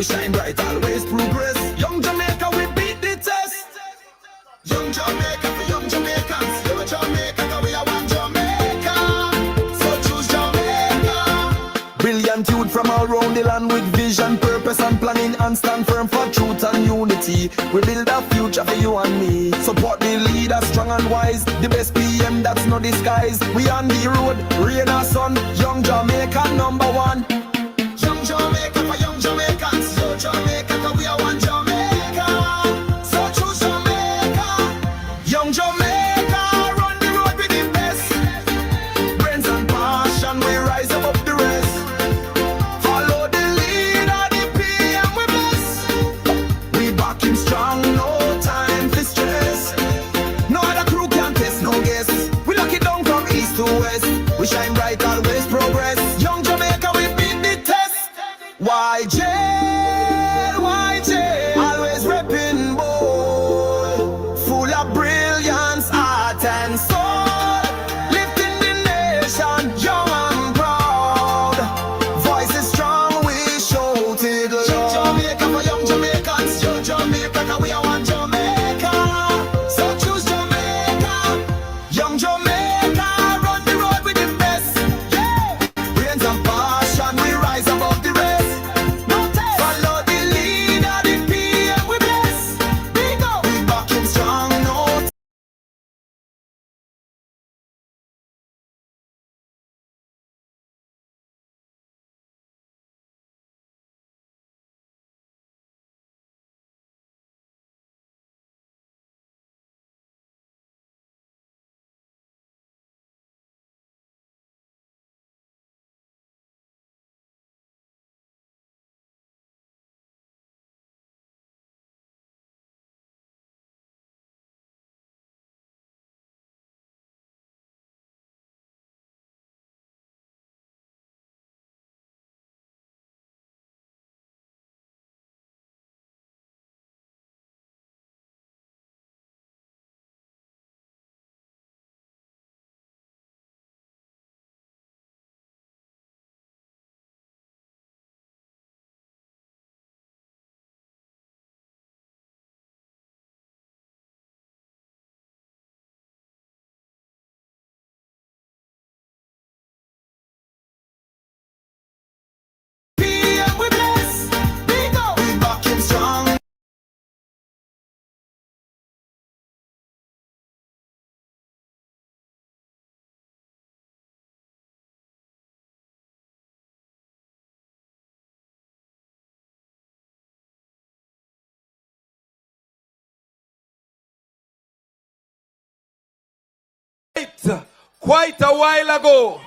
We shine bright, always progress. Young Jamaica, we beat the test. Young Jamaica for young Jamaicans. Young Jamaica, 'cause we are one Jamaica. So choose Jamaica. Brilliant youth from all around the land with vision, purpose and planning, and stand firm for truth and unity. We build a future for you and me. Support the leaders, strong and wise. The best PM, that's no disguise. We on the road, rain or sun. Young Jamaica #1. Young Jamaica for young Jamaicans. Young Jamaica, 'cause we are one Jamaica. So choose Jamaica. Young Jamaica, run the road with the best. Brains and passion, we rise above the rest. Follow the leader, the PM we bless. We back him strong, no time for stress. No other crew can test, no guess. We lock it down from east to west. We shine bright, always progress. Young Jamaica, we beat the test. YJ, always repping bold. Full of brilliance, heart and soul. Lifting the nation, young and proud. Voices strong, we shout it loud. Young Jamaica for young Jamaicans. Young Jamaica, 'cause we are one Jamaica. So choose Jamaica. Young Jamaica, run the road with the best. Yeah. Brains and passion, we rise above the rest. No test. Follow the leader, the PM we bless. We go. We back him strong, no test. PM we bless. We go. We back him strong. Quite a while ago,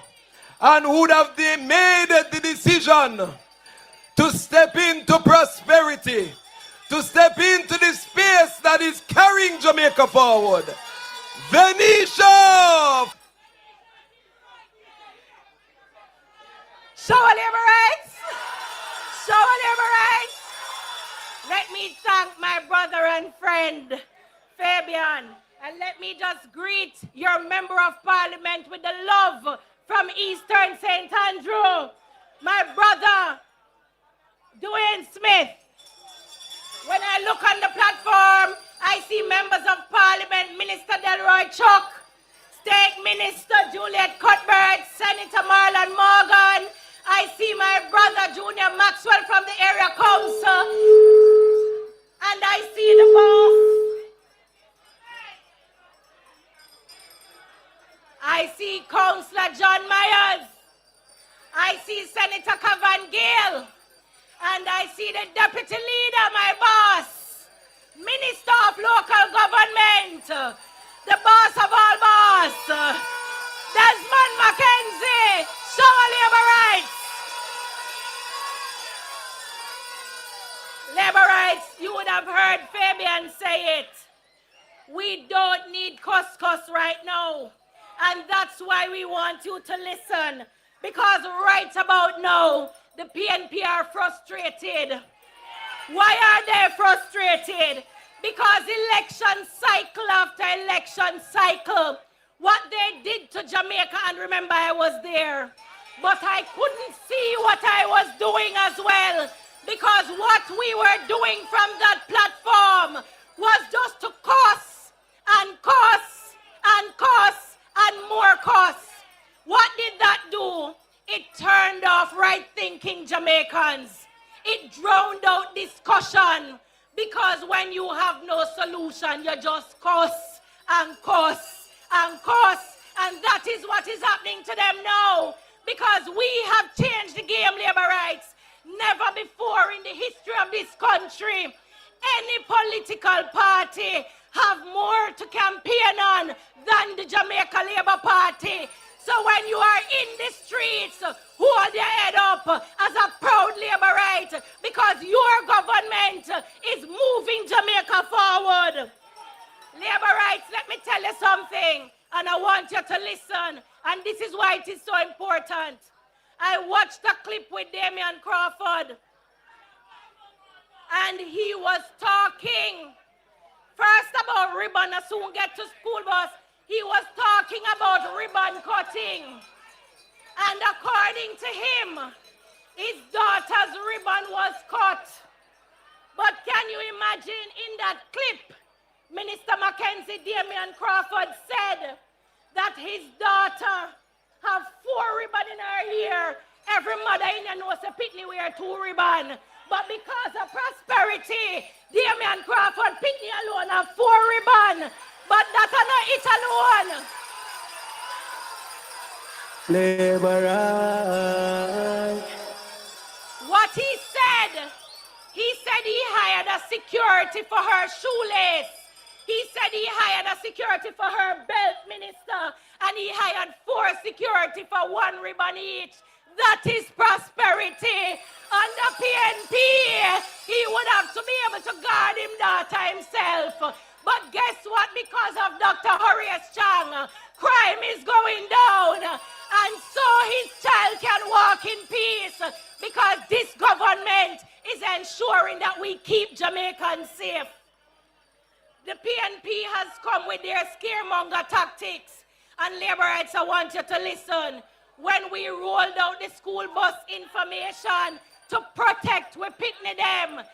and would have they made the decision to step into prosperity, to step into the space that is carrying Jamaica forward. Venetia! Show of labor rights! Show of labor rights! Let me thank my brother and friend, Fabian. And let me just greet your member of parliament with the love from Eastern St. Andrew, my brother, Dwayne Smith. When I look on the platform, I see members of parliament, Minister Delroy Chuck, State Minister Juliet Cuthbert, Senator Marlon Morgan. I see my brother Junior Maxwell from the area council. And I see the boss. I see Councillor John Myers. I see Senator Cavan Gale. And I see the Deputy Leader, my boss, Minister of Local Government, the boss of all boss, Desmond Mackenzie, show of labor rights. Labor rights, you would have heard Fabian say it. We don't need couscous right now. And that's why we want you to listen. Because right about now, the PNP are frustrated. Why are they frustrated? Because election cycle after election cycle, what they did to Jamaica, and remember I was there, but I couldn't see what I was doing as well. because what we were doing from that platform was just to cost and cost and cost and more costs. What did that do? It turned off right-thinking Jamaicans. It drowned out discussion, because when you have no solution, you just cost and cost and cost, and that is what is happening to them now, because we have changed the game, labor rights. Never before in the history of this country, any political party have more to campaign on than the Jamaica Labour Party. So when you are in the streets, hold your head up as a proud labor right, because your government is moving Jamaica forward. Labor rights, let me tell you something, and I want you to listen, and this is why it is so important. I watched a clip with Damian Crawford, and he was talking first about ribbon, I soon get to school bus. He was talking about ribbon cutting, and according to him, his daughter's ribbon was cut. But can you imagine, in that clip, Minister Mackenzie Damian Crawford said that his daughter have 4 ribbon in her ear. Every mother in the knows a pitney wear 2 ribbon. But because of prosperity, Damian Crawford pitney alone have 4 ribbon. But that's not it alone. Labor right. What he said he hired a security for her shoelace. He said he hired a security for her belt, minister, and he hired 4 security for 1 ribbon each. That is prosperity. Under PNP, he would have to be able to guard him daughter himself. But guess what? Because of Dr. Horace Chang, crime is going down. And so his child can walk in peace, because this government is ensuring that we keep Jamaicans safe. The PNP has come with their scaremonger tactics. And labor rights, I want you to listen. When we rolled out the school bus information to protect, we pitney them.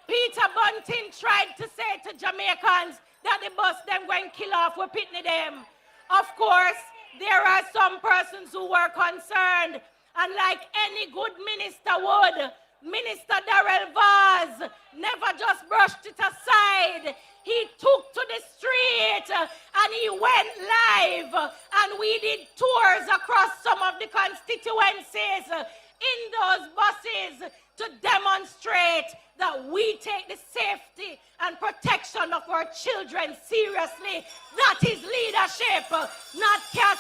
Peter Bunting tried to say to Jamaicans that the bus them going to kill off, we pitney them. Of course, there are some persons who were concerned, and like any good minister would, Minister Darrell Vaz never just brushed it aside. He took to the street and he went live, and we did tours across some of the constituencies in those buses to demonstrate that we take the safety and protection of our children seriously. That is leadership, not cas.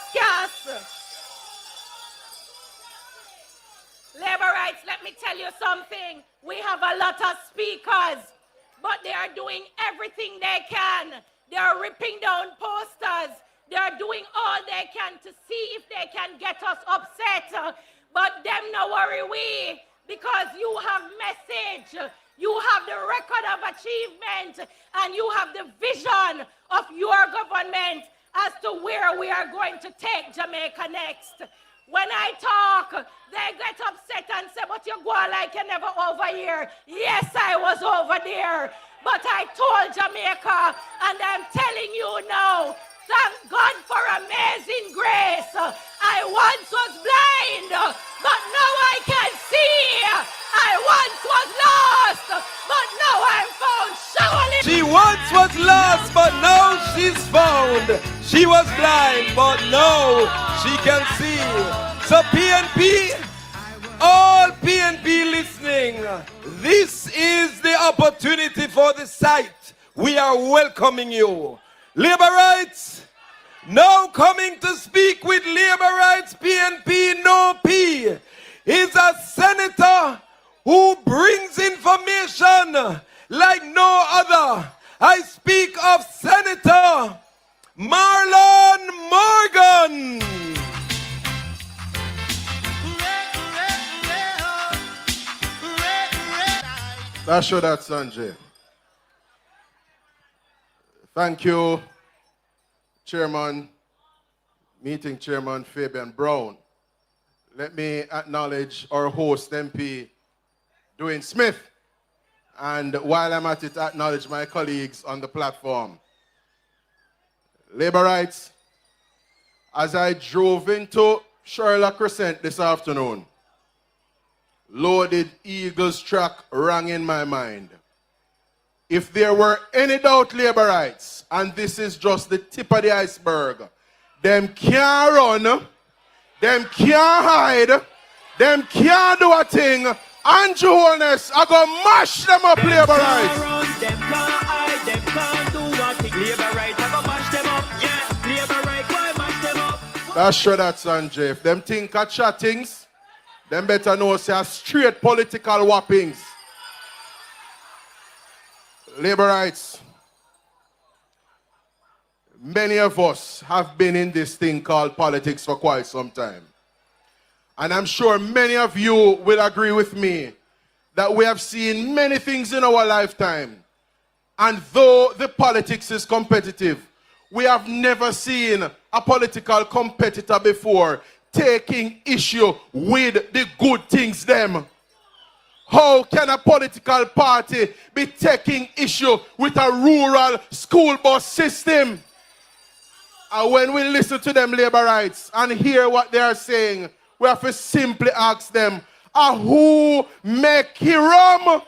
Labor rights, let me tell you something. We have a lot of speakers, but they are doing everything they can. They are ripping down posters. They are doing all they can to see if they can get us upset. But them no worry we, because you have message, you have the record of achievement, and you have the vision of your government as to where we are going to take Jamaica next. When I talk, they get upset and say, but you go like you're never over here. Yes, I was over there. But I told Jamaica, and I'm telling you now, thank God for amazing grace. I once was blind, but now I can see. I once was lost, but now I'm found. Surely. She once was lost, but now she's found. She was blind, but now she can see. So PNP, all PNP listening, this is the opportunity for the site. We are welcoming you. Labor rights, now coming to speak with labor rights PNP No P is a senator who brings information like no other. I speak of Senator Marlon Morgan. That's sure that, Sanjay. Thank you, Meeting Chairman Fabian Brown. Let me acknowledge our host MP, Dwayne Smith. And while I'm at it, I acknowledge my colleagues on the platform. Labor rights, as I drove into Sherlock Crescent this afternoon, Loaded Eagles track rang in my mind. If there were any doubt labor rights, and this is just the tip of the iceberg, them can't run, them can't hide, them can't do a thing. Andrew Holness, I go mash them up, labor rights. Them can't hide, them can't do what it. Labor rights, I go mash them up. Yeah, labor rights, why mash them up? That's sure that's Sanjay. If them think of chattings, them better know say straight political whoppings. Labor rights. Many of us have been in this thing called politics for quite some time. And I'm sure many of you will agree with me that we have seen many things in our lifetime. And though the politics is competitive, we have never seen a political competitor before taking issue with the good things them. How can a political party be taking issue with a rural school bus system? And when we listen to them labor rights and hear what they are saying, we have to simply ask them, who make he rum?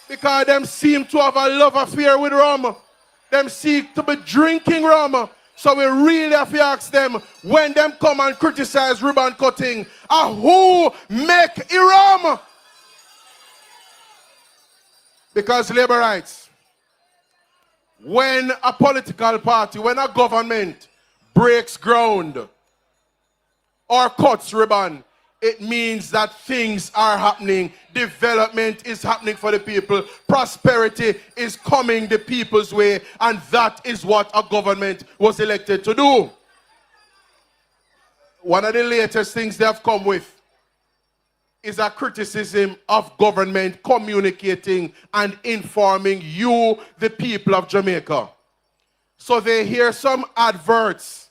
Because them seem to have a love affair with rum. Them seek to be drinking rum. So we really have to ask them, when them come and criticize ribbon cutting, who make he rum? Because labor rights, when a political party, when a government breaks ground or cuts ribbon, it means that things are happening. Development is happening for the people. Prosperity is coming the people's way. And that is what a government was elected to do. One of the latest things they have come with is a criticism of government communicating and informing you, the people of Jamaica. So they hear some adverts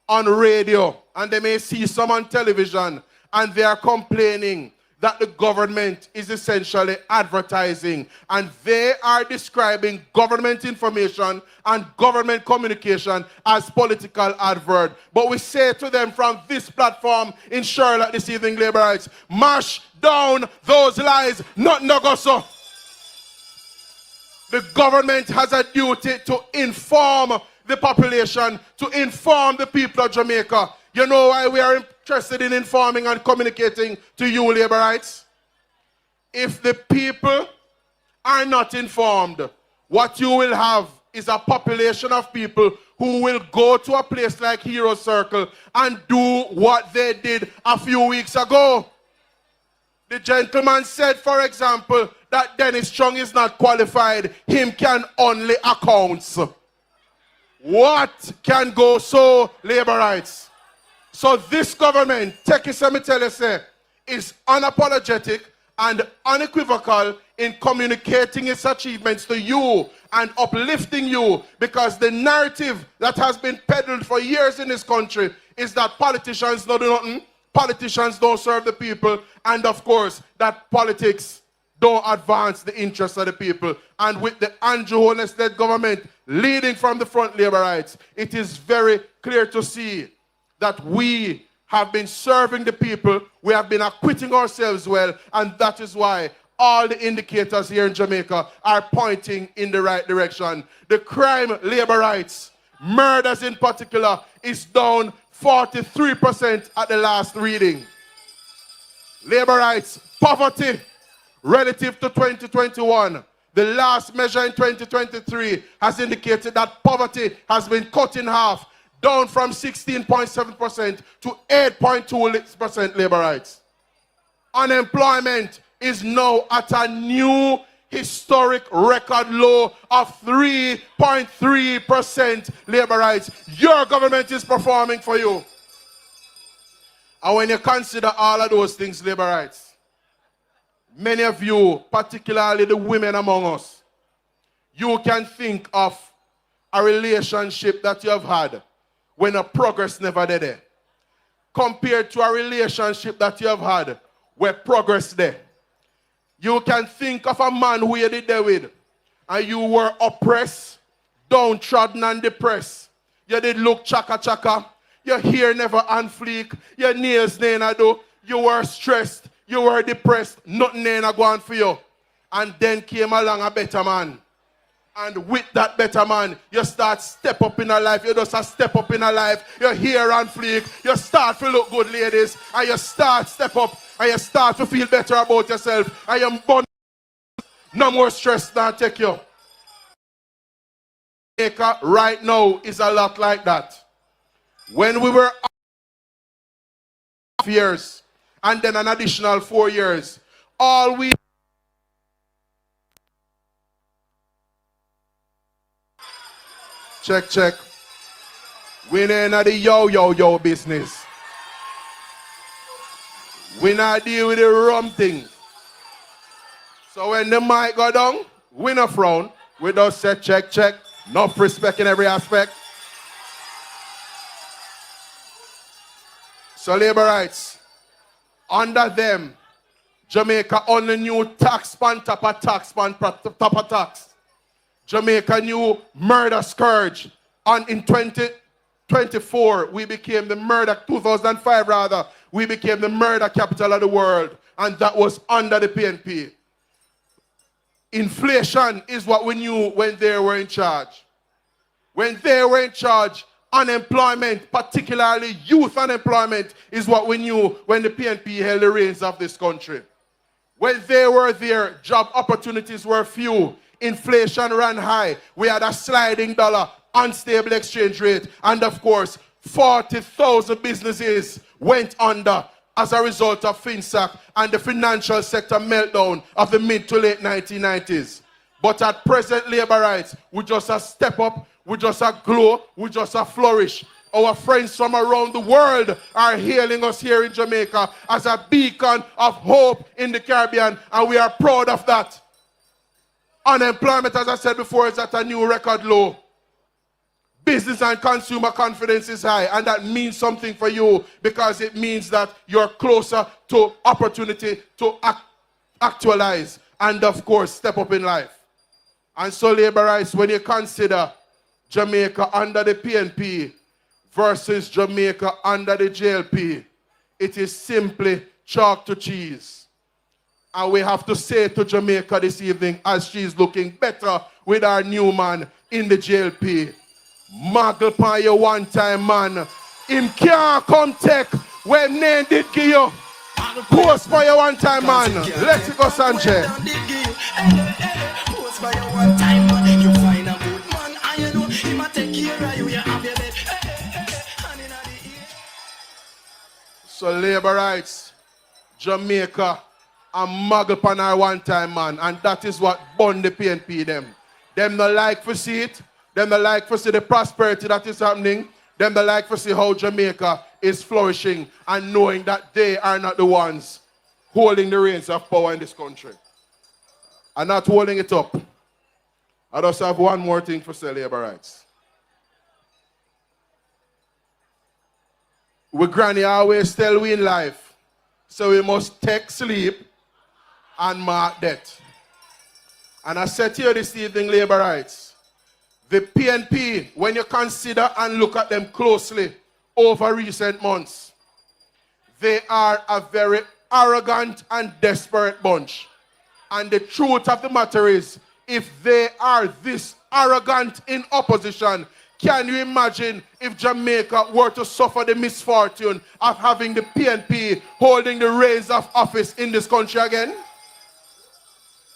on radio and they may see some on television, and they are complaining that the government is essentially advertising, and they are describing government information and government communication as political advert. But we say to them from this platform in Charlotte this evening, labor rights, mash down those lies, not no go so. The government has a duty to inform the population, to inform the people of Jamaica. You know why we are interested in informing and communicating to you, labor rights? If the people are not informed, what you will have is a population of people who will go to a place like Hero Circle and do what they did a few weeks ago. The gentleman said, for example, that Dennis Chung is not qualified. Him can only accounts. What can go so, labor rights? So this government, take it, let me tell you, say, is unapologetic and unequivocal in communicating its achievements to you and uplifting you, because the narrative that has been peddled for years in this country is that politicians don't do nothing, politicians don't serve the people, and of course that politics don't advance the interests of the people. And with the Andrew Holness-led government leading from the front, labor rights, it is very clear to see that we have been serving the people, we have been acquitting ourselves well, and that is why all the indicators here in Jamaica are pointing in the right direction. The crime, labor rights, murders in particular, is down 43% at the last reading. Labor rights, poverty, relative to 2021, the last measure in 2023 has indicated that poverty has been cut in half, down from 16.7% to 8.2% labor rights. Unemployment is now at a new historic record low of 3.3% labor rights. Your government is performing for you. And when you consider all of those things, labor rights, many of you, particularly the women among us, you can think of a relationship that you have had when a progress never did it. compared to a relationship that you have had where progress there. You can think of a man who you did there with, and you were oppressed, downtrodden and depressed. You did look chaka chaka. Your hair never on fleek. Your nails never do. You were stressed. You were depressed. Nothing never going for you. And then came along a better man. And with that better man, you start step up in a life. You just a step up in a life. Your hair on fleek. You start to look good, ladies. And you start step up. And you start to feel better about yourself. And you're born. No more stress now take you. Jamaica right now is a lot like that. When we were years and then an additional 4 years, all we check. We ain't at the yo business. We not deal with the rum thing. So when the mic go down, we no frown. We just say check. Enough respect in every aspect. So labor rights, under them, Jamaica on the new tax pan top of tax pan top of tax. Jamaica new murder scourge. And in 2024, we became the murder, 2005 rather, we became the murder capital of the world. And that was under the PNP. Inflation is what we knew when they were in charge. When they were in charge, unemployment, particularly youth unemployment, is what we knew when the PNP held the reins of this country. When they were there, job opportunities were few. Inflation ran high. We had a sliding dollar, unstable exchange rate, and of course, 40,000 businesses went under as a result of FinSac and the financial sector meltdown of the mid to late 1990s. But at present, labor rights, we just a step up, we just a glow, we just a flourish. Our friends from around the world are hailing us here in Jamaica as a beacon of hope in the Caribbean, and we are proud of that. Unemployment, as I said before, is at a new record low. Business and consumer confidence is high, and that means something for you because it means that you're closer to opportunity to actualize and, of course, step up in life. And so, labor rights, when you consider Jamaica under the PNP versus Jamaica under the JLP, it is simply chalk to cheese. And we have to say to Jamaica this evening, as she's looking better with our new man in the JLP, muggle pan you one time, man. Him can't come take when name did give you. Post by you one time, man. Let it go, Sanchez. Post by you one time, man. You find a good man, and you know him a take care of you. You have your bed. So labor rights, Jamaica, and muggle pan her one time, man. And that is what bond the PNP them. Them no like to see it. Them they like to see the prosperity that is happening. Them they like to see how Jamaica is flourishing and knowing that they are not the ones holding the reins of power in this country. And not holding it up. I just have one more thing for say labor rights. We granny always tell we in life, so we must take sleep and mark death. And I said to you this evening, labor rights, the PNP, when you consider and look at them closely over recent months, they are a very arrogant and desperate bunch. And the truth of the matter is, if they are this arrogant in opposition, can you imagine if Jamaica were to suffer the misfortune of having the PNP holding the reins of office in this country again?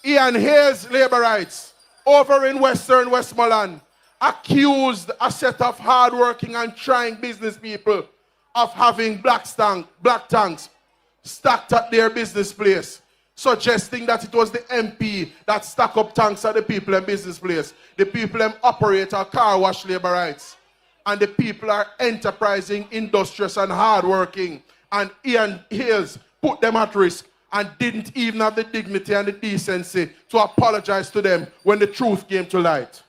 Ian Hayes, labor rights, over in Western Westmoreland, accused a set of hardworking and trying business people of having black tanks stacked at their business place, suggesting that it was the MP that stacked up tanks at the people in business place. The people operate a car wash, labor rights. And the people are enterprising, industrious and hardworking. And Ian Hayes put them at risk and didn't even have the dignity and the decency to apologize to them when the truth came to light.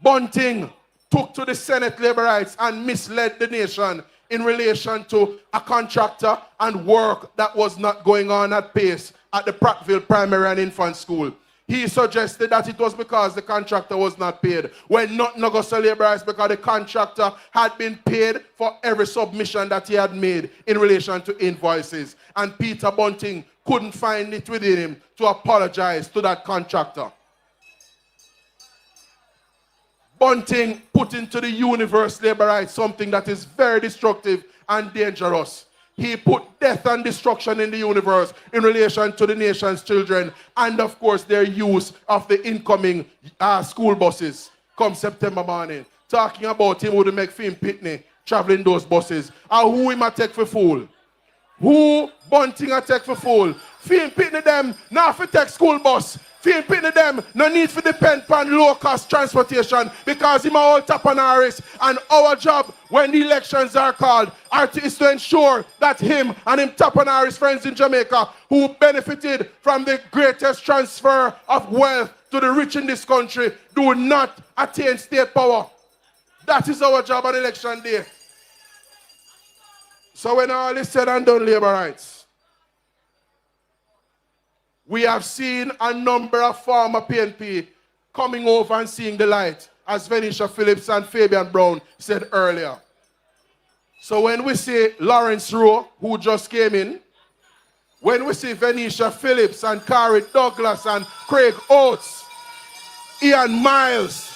Bunting, took to the Senate labor rights and misled the nation in relation to a contractor and work that was not going on at pace at the Prattville Primary and Infant School. He suggested that it was because the contractor was not paid, when not Augusta labor rights, because the contractor had been paid for every submission that he had made in relation to invoices. And Peter Bunting couldn't find it within him to apologize to that contractor. Bunting put into the universe labor rights something that is very destructive and dangerous. He put death and destruction in the universe in relation to the nation's children and, of course, their use of the incoming school buses come September morning. Talking about him would make Finn Pitney traveling those buses. And who him a take for fool? Who Bunting a take for fool? Finn Pitney them not for take school bus. Finn Pitney them no need for depend on low-cost transportation because him a all tap on our wrist. And our job when the elections are called is to ensure that him and him tap on our friends in Jamaica who benefited from the greatest transfer of wealth to the rich in this country do not attain state power. That is our job on election day. So when all is said and done, labor rights, we have seen a number of former PNP coming over and seeing the light, as Venetia Phillips and Fabian Brown said earlier. So when we see Lawrence Rowe, who just came in, when we see Venetia Phillips and Kari Douglas and Craig Oates, Ian Miles,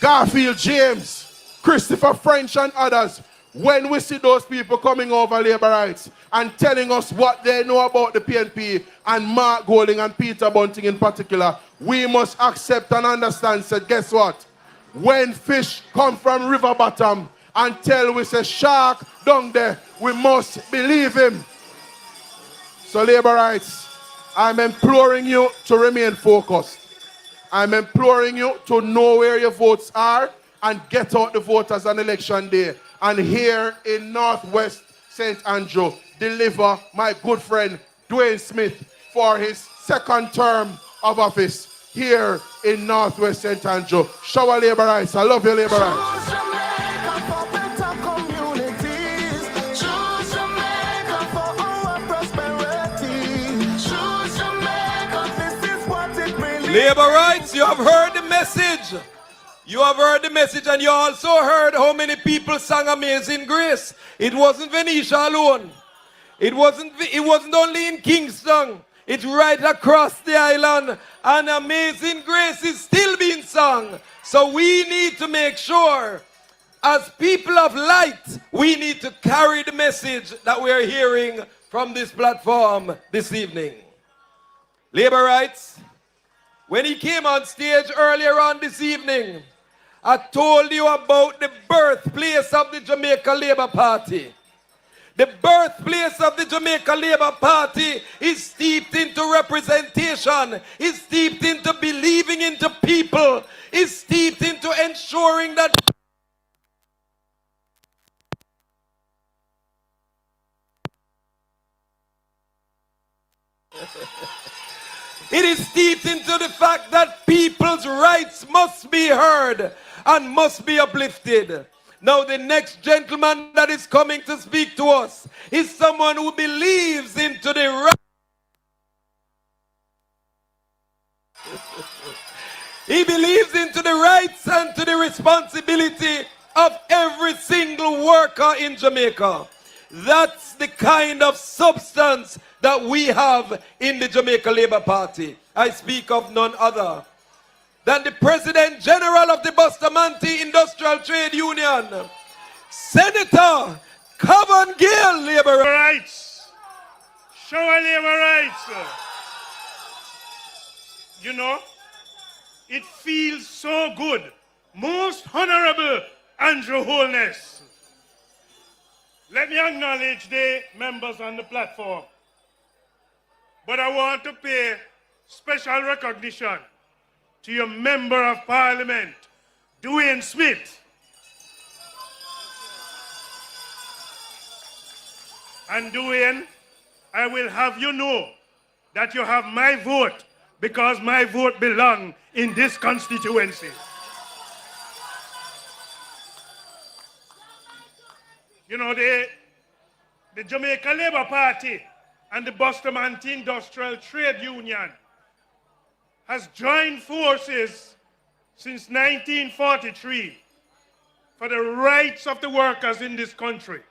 Garfield James, Christopher French and others, when we see those people coming over labor rights and telling us what they know about the PNP and Mark Golding and Peter Bunting in particular, we must accept and understand, said, guess what? When fish come from river bottom and tell we say shark down there, we must believe him. So labor rights, I'm imploring you to remain focused. I'm imploring you to know where your votes are and get out the voters on election day. And here in Northwest St. Andrew, deliver my good friend Dwayne Smith for his second term of office here in Northwest St. Andrew. Shower labor rights. I love your labor rights. Labor rights, you have heard the message. You have heard the message, and you also heard how many people sang Amazing Grace. It wasn't Venetia alone. It wasn't only in Kingston. It's right across the island. And Amazing Grace is still being sung. So we need to make sure, as people of light, we need to carry the message that we are hearing from this platform this evening. Labor rights, when he came on stage earlier on this evening, I told you about the birthplace of the Jamaica Labour Party. The birthplace of the Jamaica Labour Party is steeped into representation, is steeped into believing into people, is steeped into ensuring that it is steeped into the fact that people's rights must be heard and must be uplifted. Now the next gentleman that is coming to speak to us is someone who believes into the right. He believes into the rights and to the responsibility of every single worker in Jamaica. That's the kind of substance that we have in the Jamaica Labour Party. I speak of none other than the President General of the Bustamante Industrial Trade Union, Senator Cavan Gill. Labor rights. Show our labor rights. You know, it feels so good. Most Honorable Andrew Holness. Let me acknowledge the members on the platform. But I want to pay special recognition to your Member of Parliament, Dwayne Smith. And Dwayne, I will have you know that you have my vote because my vote belongs in this constituency. You know, the Jamaica Labour Party and the Bustamante Industrial Trade Union has joined forces since 1943 for the rights of the workers in this country.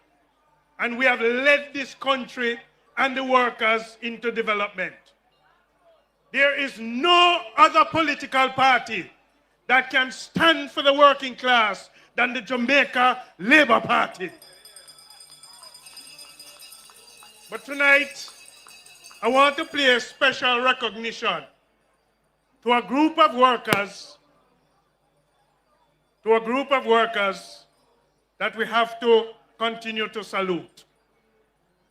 And we have led this country and the workers into development. There is no other political party that can stand for the working class than the Jamaica Labour Party. But tonight, I want to pay a special recognition to a group of workers, that we have to continue to salute.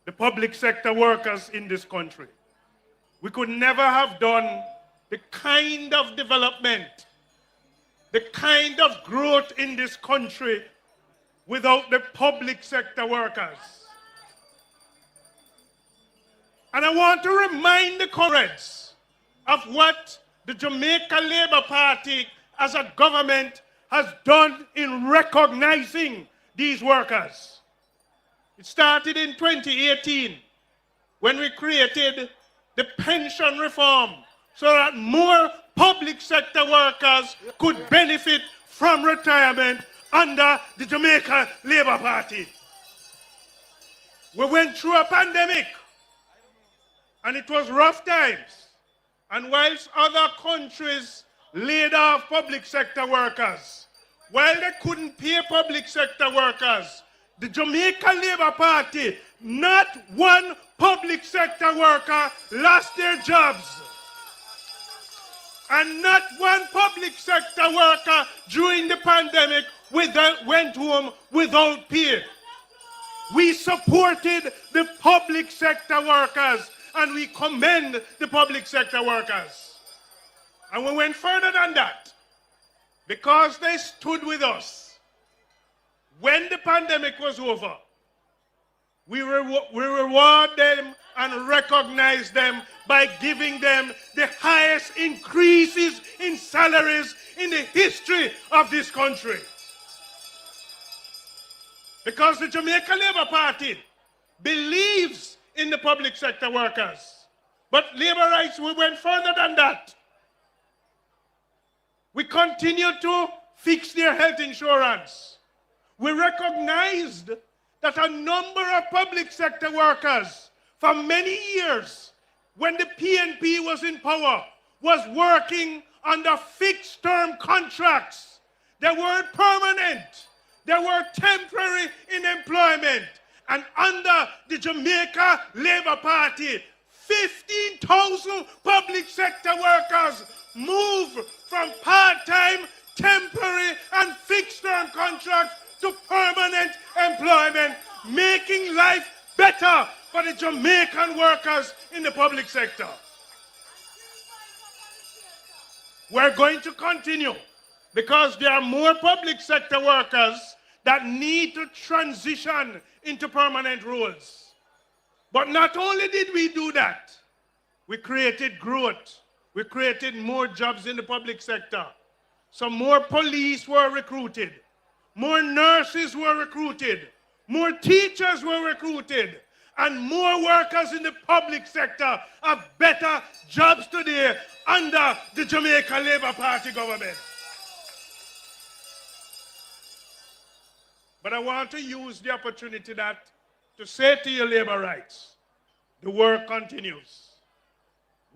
The public sector workers in this country. We could never have done the kind of development, the kind of growth in this country without the public sector workers. And I want to remind the comrades of what the Jamaica Labour Party as a government has done in recognizing these workers. It started in 2018 when we created the pension reform so that more public sector workers could benefit from retirement under the Jamaica Labour Party. We went through a pandemic and it was rough times. And whilst other countries laid off public sector workers, while they couldn't pay public sector workers, the Jamaica Labour Party, not one public sector worker lost their jobs. And not one public sector worker during the pandemic went home without pay. We supported the public sector workers and we commend the public sector workers. And we went further than that because they stood with us. When the pandemic was over, we reward them and recognize them by giving them the highest increases in salaries in the history of this country. Because the Jamaica Labour Party believes in the public sector workers. But labor rights, we went further than that. We continue to fix their health insurance. We recognized that a number of public sector workers for many years, when the PNP was in power, was working under fixed-term contracts. They weren't permanent. They were temporary in employment. And under the Jamaica Labour Party, 15,000 public sector workers moved from part-time, temporary, and fixed-term contracts to permanent employment, making life better for the Jamaican workers in the public sector. We're going to continue because there are more public sector workers that need to transition into permanent roles. But not only did we do that, we created growth. We created more jobs in the public sector. So more police were recruited. More nurses were recruited. More teachers were recruited. And more workers in the public sector have better jobs today under the Jamaica Labour Party government. But I want to use the opportunity to say to your labor rights, the work continues.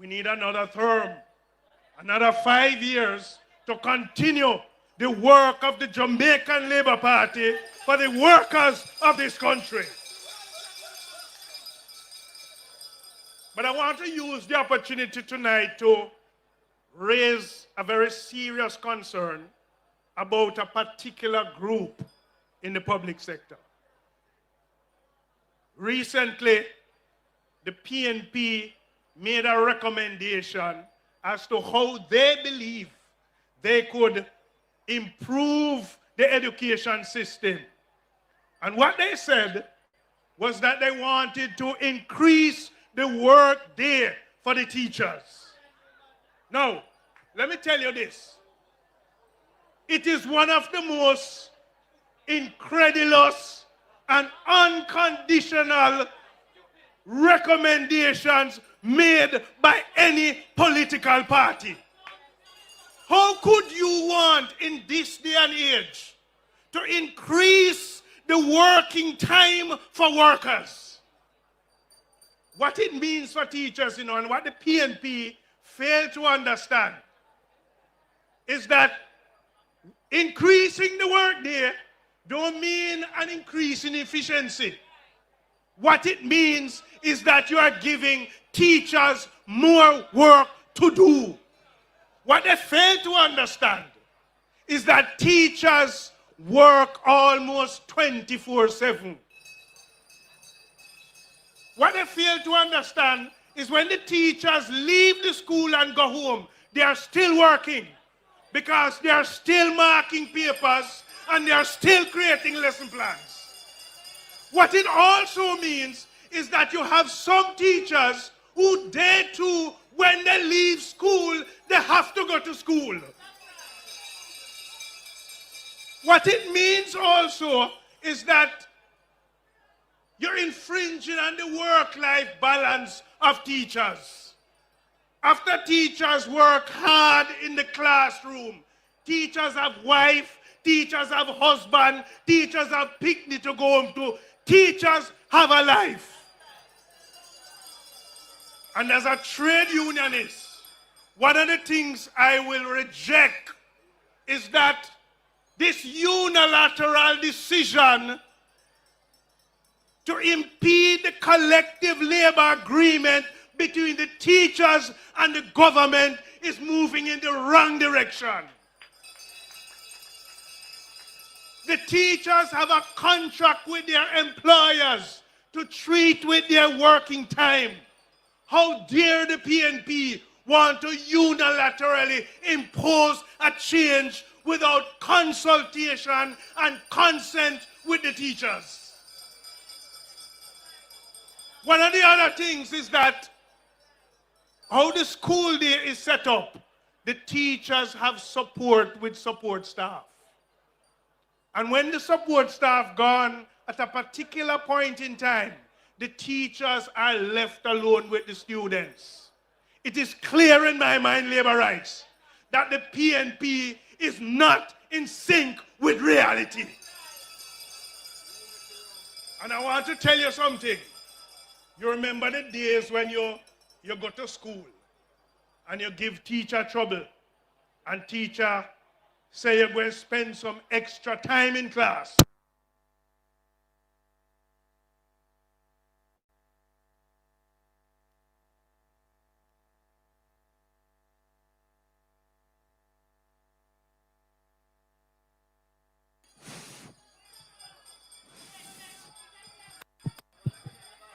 We need another term, another 5 years to continue the work of the Jamaican Labour Party for the workers of this country. But I want to use the opportunity tonight to raise a very serious concern about a particular group in the public sector. Recently, the PNP made a recommendation as to how they believe they could improve the education system. And what they said was that they wanted to increase the work day for the teachers. Now, let me tell you this. It is one of the most incredulous and unconditional recommendations made by any political party. How could you want in this day and age to increase the working time for workers? What it means for teachers, and what the PNP fail to understand is that increasing the workday don't mean an increase in efficiency. What it means is that you are giving teachers more work to do. What they fail to understand is that teachers work almost 24/7. What they fail to understand is when the teachers leave the school and go home, they are still working because they are still marking papers and they are still creating lesson plans. What it also means is that you have some teachers who they too, when they leave school, they have to go to school. What it means also is that you're infringing on the work-life balance of teachers. After teachers work hard in the classroom, teachers have wife, teachers have husband, teachers have picnic to go home to, teachers have a life. And as a trade unionist, one of the things I will reject is that this unilateral decision to impede the collective labor agreement between the teachers and the government is moving in the wrong direction. The teachers have a contract with their employers to treat with their working time. How dare the PNP want to unilaterally impose a change without consultation and consent with the teachers? One of the other things is that how the school day is set up, the teachers have support with support staff. And when the support staff gone at a particular point in time, the teachers are left alone with the students. It is clear in my mind, labor rights, that the PNP is not in sync with reality. And I want to tell you something. You remember the days when you go to school and you give teacher trouble and teacher say you're going to spend some extra time in class.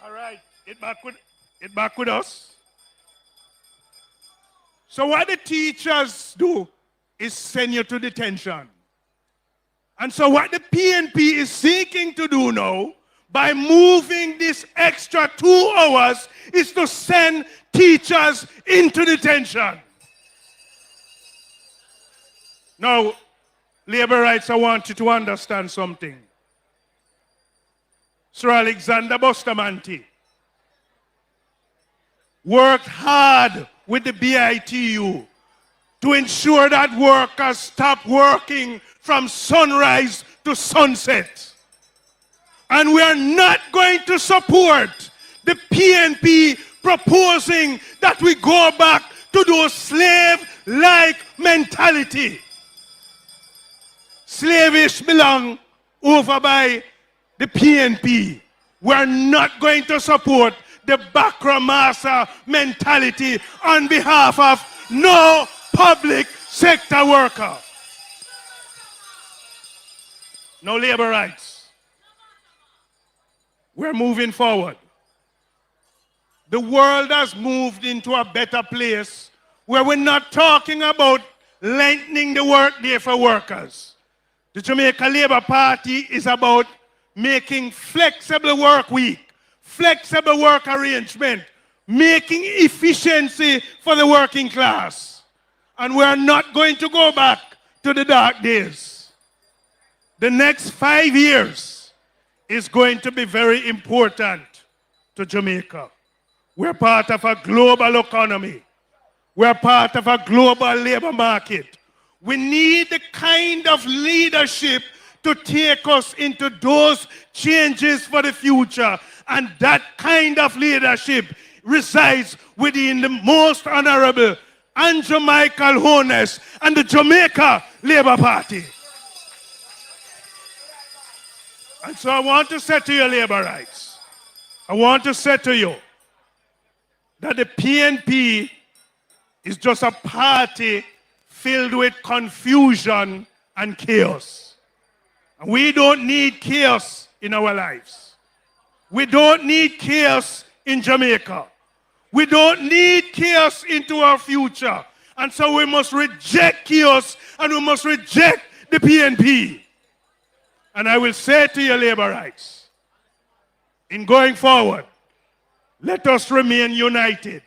All right, it back with us. So what the teachers do is send you to detention. And so what the PNP is seeking to do now, by moving this extra 2 hours, is to send teachers into detention. Now, labor rights, I want you to understand something. Sir Alexander Bustamante worked hard with the BITU to ensure that workers stop working from sunrise to sunset. And we are not going to support the PNP proposing that we go back to those slave-like mentality. Slavish belong over by the PNP. We are not going to support the Bakramasa mentality on behalf of no public sector worker. No labor rights. We're moving forward. The world has moved into a better place where we're not talking about lengthening the workday for workers. The Jamaica Labour Party is about making flexible work week, flexible work arrangement, making efficiency for the working class. And we are not going to go back to the dark days. The next 5 years is going to be very important to Jamaica. We're part of a global economy. We're part of a global labor market. We need the kind of leadership to take us into those changes for the future. And that kind of leadership resides within the most honorable Andrew Michael Holness and the Jamaica Labour Party. And so I want to say to you, labor rights, I want to say to you that the PNP is just a party filled with confusion and chaos. And we don't need chaos in our lives. We don't need chaos in Jamaica. We don't need chaos into our future. And so we must reject chaos and we must reject the PNP. And I will say to your labor rights, in going forward, let us remain united.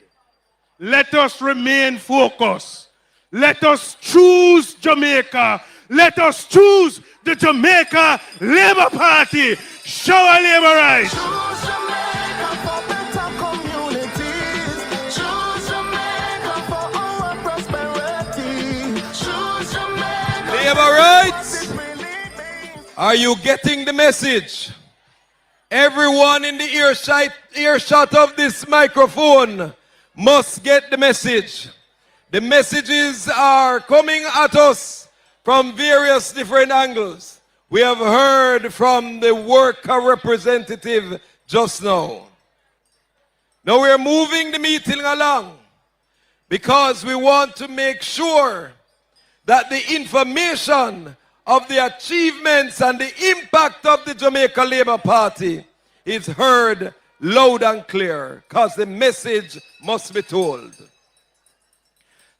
Let us remain focused. Let us choose Jamaica. Let us choose the Jamaica Labour Party. Show our labor rights. Choose Jamaica for better communities. Choose Jamaica for our prosperity. Choose Jamaica. Labor rights. Are you getting the message? Everyone in the earshot of this microphone must get the message. The messages are coming at us from various different angles. We have heard from the worker representative just now. Now we're moving the meeting along because we want to make sure that the information of the achievements and the impact of the Jamaica Labour Party is heard loud and clear, because the message must be told.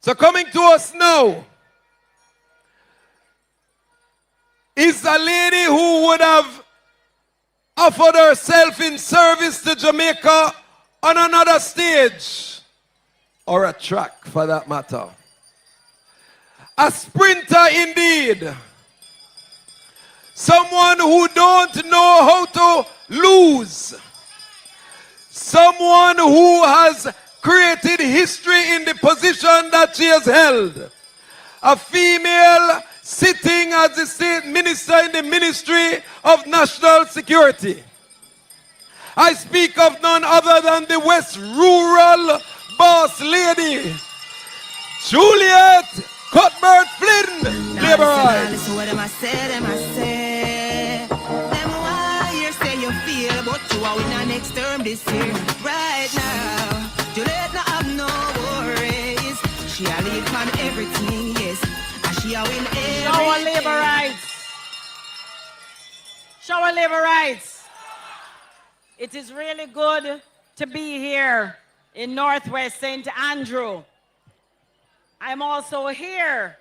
So coming to us now is a lady who would have offered herself in service to Jamaica on another stage, or a track for that matter. A sprinter indeed. Someone who don't know how to lose. Someone who has created history in the position that she has held. A female sitting as the state minister in the Ministry of National Security. I speak of none other than the West Rural Boss Lady, Juliet Cuthbert Flynn. Labor rights. Listen what I say. Them why you say you feel, but you are in the next term this year. Right now, Juliet not have no worries. She a lead on everything, yes. And she a win everything. Show our labor rights. Show our labor rights. It is really good to be here in Northwest St. Andrew. I'm also here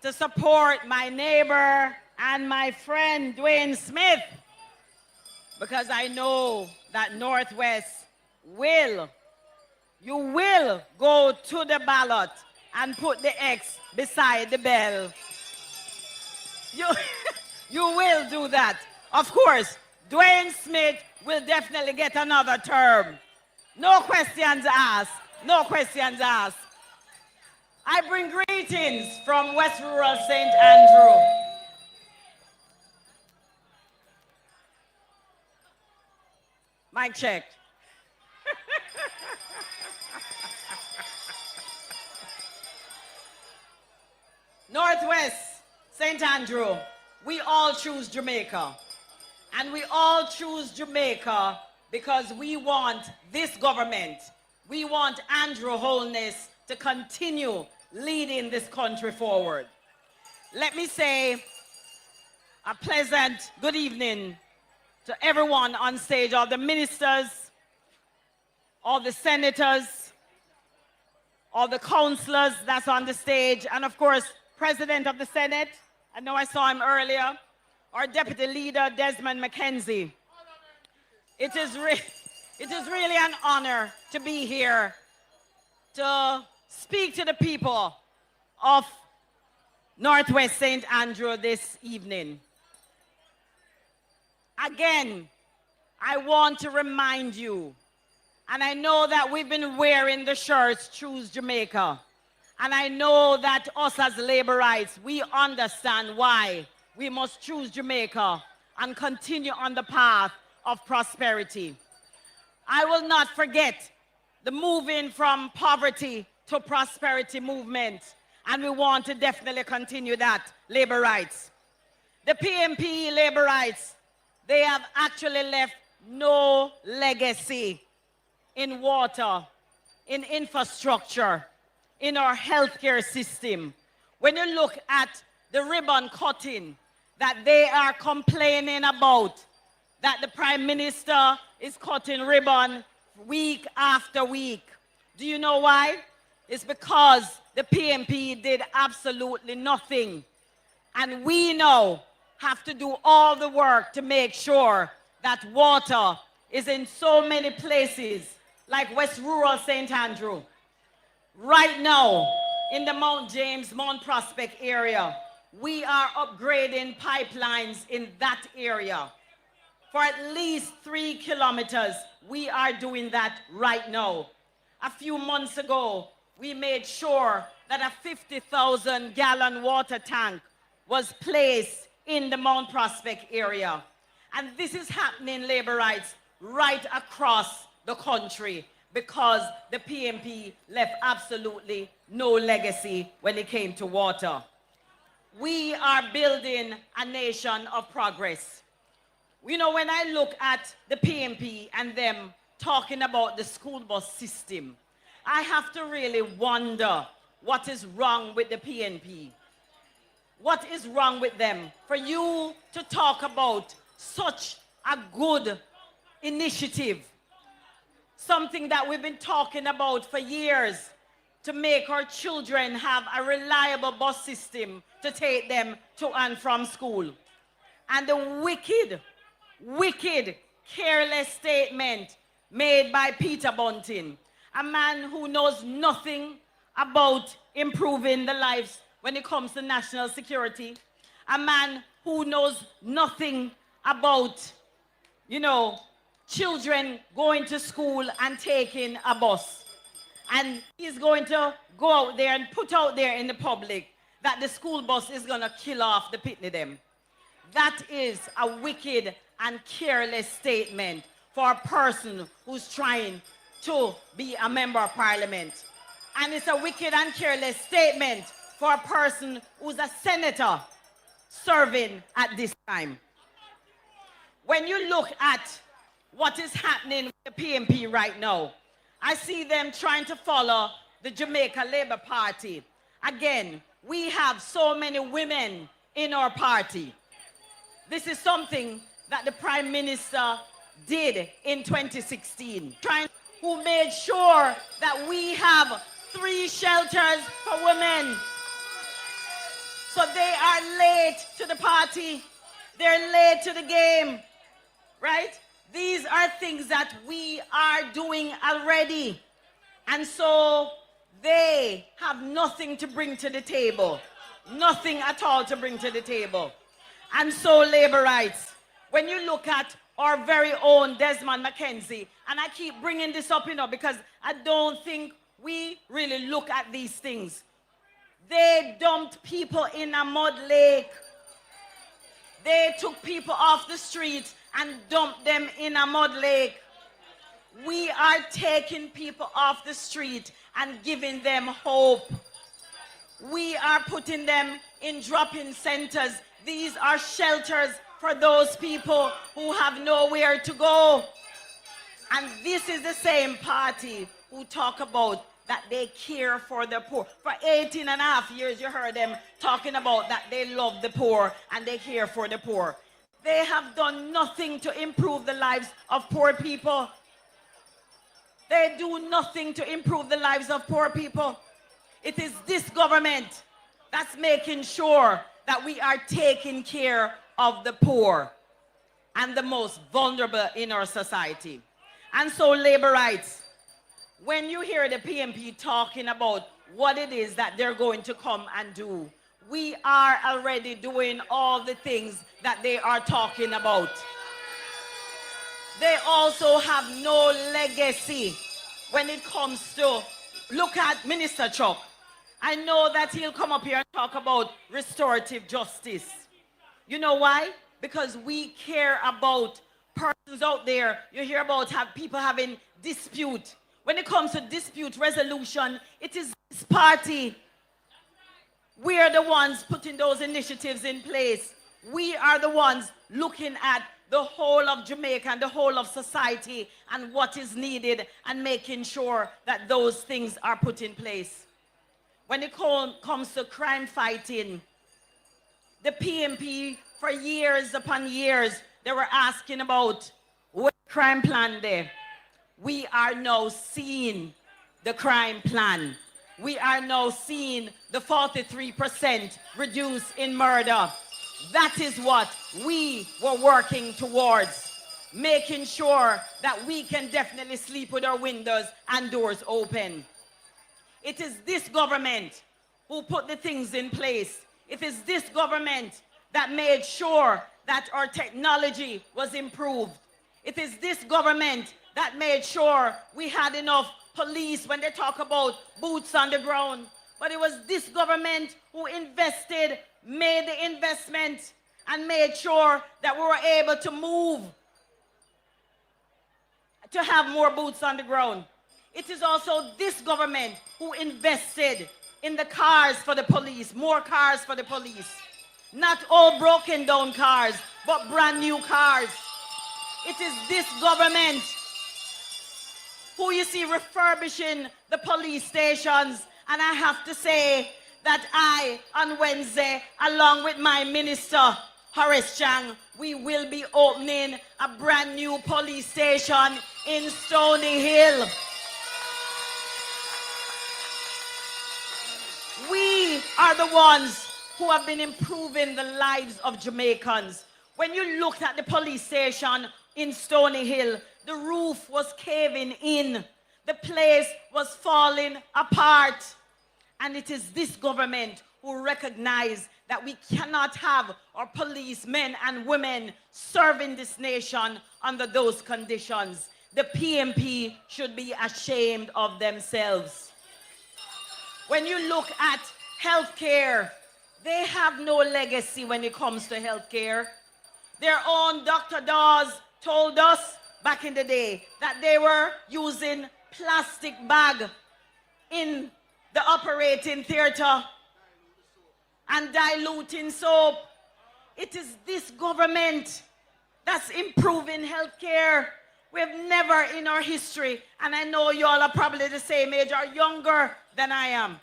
to support my neighbor and my friend Dwayne Smith, because I know that Northwest you will go to the ballot and put the X beside the bell. You will do that. Of course, Dwayne Smith will definitely get another term. No questions asked. No questions asked. I bring greetings from West Rural St. Andrew. Mic check. Northwest St. Andrew, we all choose Jamaica. And we all choose Jamaica because we want this government. We want Andrew Holness to continue leading this country forward. Let me say a pleasant good evening to everyone on stage, all the ministers, all the senators, all the councillors that's on the stage, and of course, President of the Senate. I know I saw him earlier. Our Deputy Leader, Desmond McKenzie. It is really an honor to be here to speak to the people of Northwest St. Andrew this evening. Again, I want to remind you, and I know that we've been wearing the shirts, Choose Jamaica. And I know that us as labor rights, we understand why we must choose Jamaica and continue on the path of prosperity. I will not forget the moving from poverty to prosperity movement, and we want to definitely continue that, labor rights. The PMP labor rights, they have actually left no legacy in water, in infrastructure, in our healthcare system. When you look at the ribbon cutting that they are complaining about, that the Prime Minister is cutting ribbon week after week. Do you know why? It's because the PMP did absolutely nothing. And we now have to do all the work to make sure that water is in so many places, like West Rural St. Andrew. Right now, in the Mount James, Mount Prospect area, we are upgrading pipelines in that area. For at least 3 kilometers, we are doing that right now. A few months ago, we made sure that a 50,000-gallon water tank was placed in the Mount Prospect area. And this is happening, labor rights, right across the country because the PMP left absolutely no legacy when it came to water. We are building a nation of progress. You know, when I look at the PMP and them talking about the school bus system, I have to really wonder what is wrong with the PNP. What is wrong with them? For you to talk about such a good initiative, something that we've been talking about for years, to make our children have a reliable bus system to take them to and from school. And the wicked, careless statement made by Peter Bunting, a man who knows nothing about improving the lives when it comes to national security, a man who knows nothing about, you know, children going to school and taking a bus. And he's going to go out there and put out there in the public that the school bus is going to kill off the pitney them. That is a wicked and careless statement for a person who's trying to be a member of parliament. And it's a wicked and careless statement for a person who's a senator serving at this time. When you look at what is happening with the PMP right now, I see them trying to follow the Jamaica Labour Party. Again, we have so many women in our party. This is something that the Prime Minister did in 2016, who made sure that we have 3 shelters for women. So they are late to the party. They're late to the game, right? These are things that we are doing already. And so they have nothing to bring to the table. Nothing at all to bring to the table. And so labor rights, when you look at our very own Desmond McKenzie, and I keep bringing this up, you know, because I don't think we really look at these things. They dumped people in a mud lake. They took people off the street and dumped them in a mud lake. We are taking people off the street and giving them hope. We are putting them in drop-in centers. These are shelters for those people who have nowhere to go. And this is the same party who talk about that they care for the poor. For 18 and a half years, you heard them talking about that they love the poor and they care for the poor. They have done nothing to improve the lives of poor people. They do nothing to improve the lives of poor people. It is this government that's making sure that we are taking care of the poor and the most vulnerable in our society. And so labor rights, when you hear the PMP talking about what it is that they're going to come and do, we are already doing all the things that they are talking about. they also have no legacy when it comes to, look at Minister Chuck. I know that he'll come up here and talk about restorative justice. You know why? Because we care about persons out there. You hear about people having dispute. When it comes to dispute resolution, it is this party. We are the ones putting those initiatives in place. We are the ones looking at the whole of Jamaica and the whole of society and what is needed and making sure that those things are put in place. When it comes to crime fighting, the PMP for years upon years, they were asking about what crime plan there. We are now seeing the crime plan. We are now seeing the 43% reduce in murder. That is what we were working towards, making sure that we can definitely sleep with our windows and doors open. It is this government who put the things in place. It is this government that made sure that our technology was improved. It is this government that made sure we had enough police when they talk about boots on the ground. But it was this government who invested, made the investment, and made sure that we were able to move, to have more boots on the ground. It is also this government who invested in the cars for the police, more cars for the police. Not all broken down cars, but brand new cars. It is this government who you see refurbishing the police stations. And I have to say that I, on Wednesday, along with my minister, Horace Chang, we will be opening a brand new police station in Stony Hill. We are the ones who have been improving the lives of Jamaicans. When you looked at the police station in Stony Hill, the roof was caving in. The place was falling apart. And it is this government who recognized that we cannot have our policemen and women serving this nation under those conditions. The PMP should be ashamed of themselves. When you look at healthcare, they have no legacy when it comes to healthcare. Their own Dr. Dawes told us back in the day that they were using plastic bag in the operating theater and diluting soap. It is this government that's improving healthcare. We've never in our history, and I know you all are probably the same age or younger than I am,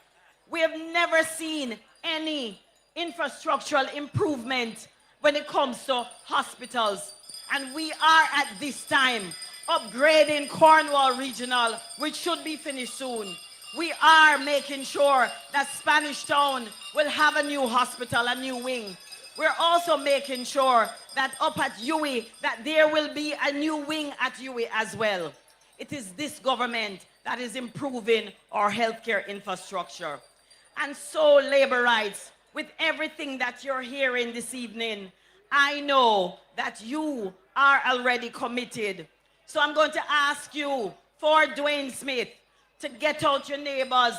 we have never seen any infrastructural improvement when it comes to hospitals. And we are at this time upgrading Cornwall Regional, which should be finished soon. We are making sure that Spanish Town will have a new hospital, a new wing. We're also making sure that up at UWI, that there will be a new wing at UWI as well. It is this government that is improving our healthcare infrastructure. And so, labor rights, with everything that you're hearing this evening, I know that you are already committed. So I'm going to ask you for Dwayne Smith to get out your neighbors,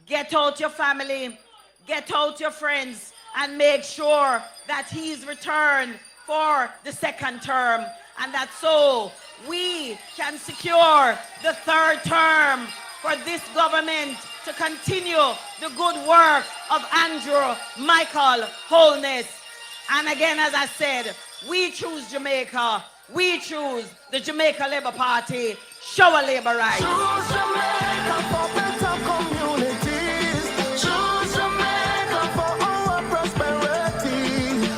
get out your family, get out your friends, and make sure that he's returned for the second term, and that so we can secure the third term for this government to continue the good work of Andrew Michael Holness. And again, as I said, we choose Jamaica. We choose the Jamaica Labour Party. Show our labor rights. Choose Jamaica for better communities. Choose Jamaica for our prosperity.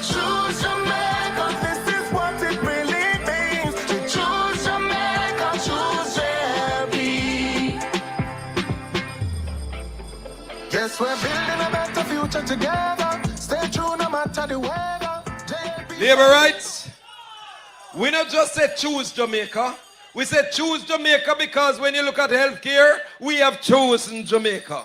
Choose Jamaica, this is what it really means. To choose Jamaica, choose JLP. Yes, we're building a better future together. Stay true no matter the weather. JLP. Labor rights. We not just said choose Jamaica. We said choose Jamaica because when you look at healthcare, we have chosen Jamaica.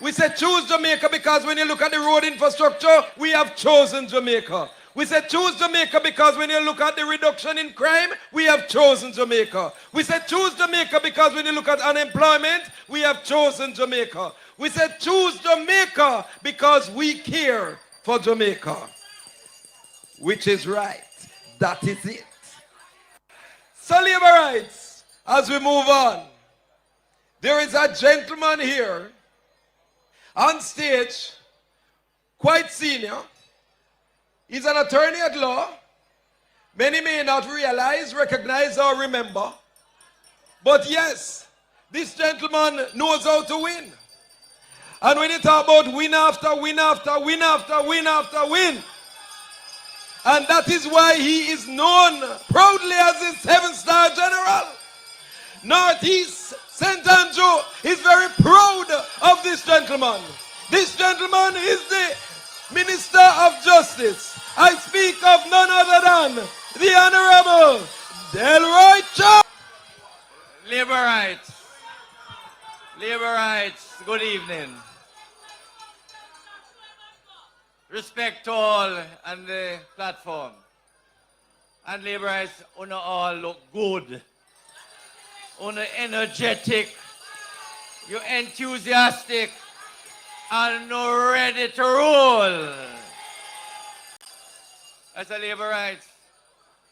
We said choose Jamaica because when you look at the road infrastructure, we have chosen Jamaica. We said choose Jamaica because when you look at the reduction in crime, we have chosen Jamaica. We said choose Jamaica because when you look at unemployment, we have chosen Jamaica. We said choose Jamaica because we care for Jamaica. Which is right. That is it. So labor rights, as we move on, there is a gentleman here on stage, quite senior. He's an attorney at law. Many may not realize, recognize, or remember. But yes, this gentleman knows how to win. And when you talk about win after win after win after win after win, and that is why he is known proudly as the 7-star general. Northeast St. Andrew is very proud of this gentleman. This gentleman is the Minister of Justice. I speak of none other than the Honorable Delroy Cho. Labor rights. Labor rights. Good evening. Respect to all on the platform. And labor rights, you all look good. You energetic. You enthusiastic. And you ready to roll. As a labor rights,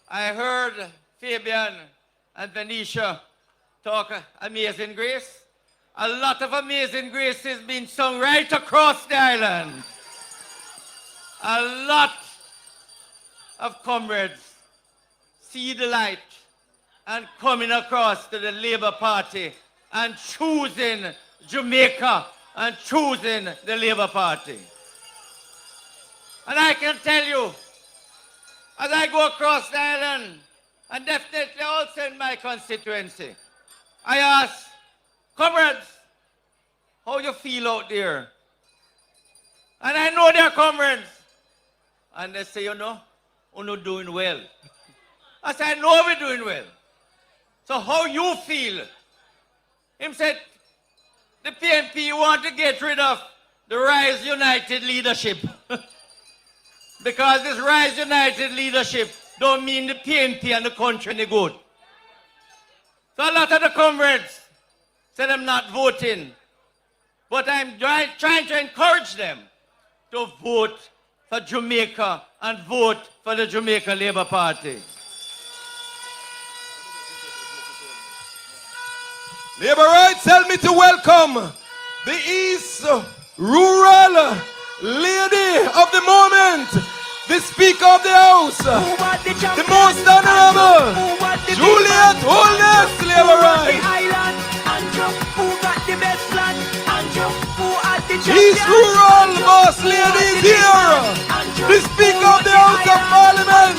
I heard Fabian and Venetia talk Amazing Grace. A lot of Amazing Grace is being sung right across the island. A lot of comrades see the light and coming across to the Labour Party and choosing Jamaica and choosing the Labour Party. And I can tell you, as I go across the island, and definitely also in my constituency, I ask, comrades, how you feel out there? And I know they're comrades. And they say, you know, we're not doing well. I said, I know we're doing well. So how you feel? Him said, the PNP want to get rid of the Rise United leadership. Because this Rise United leadership don't mean the PNP and the country any good. So a lot of the comrades said I'm not voting. But I'm trying to encourage them to vote for Jamaica and vote for the Jamaica Labour Party. Labour rights, help me to welcome the East Rural Lady of the Moment, the Speaker of the House, the Most Honorable Juliet Holness, Labour rights. East Rural Boss Lady is here, the Speaker of the House of Parliament,